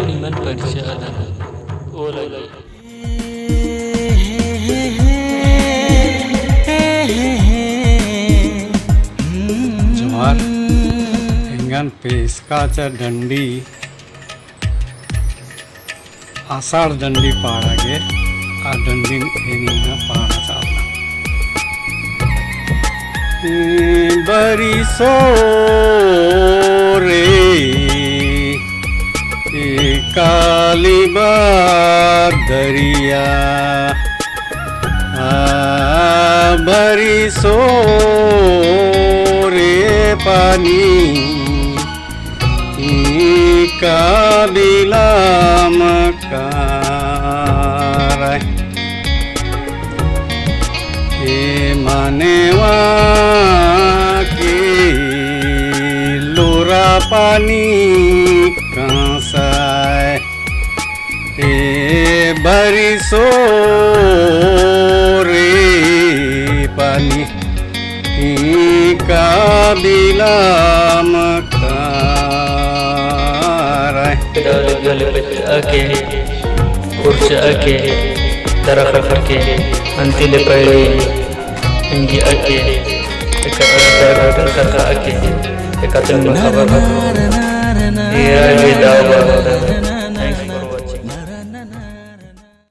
niman perjalanan lagi. Jawar dengan pescaca dandi आषाढ़ दंडी पाड़ा गे आ दंडी एनिना पाड़ा चालना बरिसो रे कालीबा दरिया बरिसो रे पानी काबिला मकार ए मानेवा के लोरा पानी कांसाय ए बरिसो रे पानी काबिला मकार ake kursa ake tarakak ake antile pali inggi ake kaka ake katun makababa iya dawa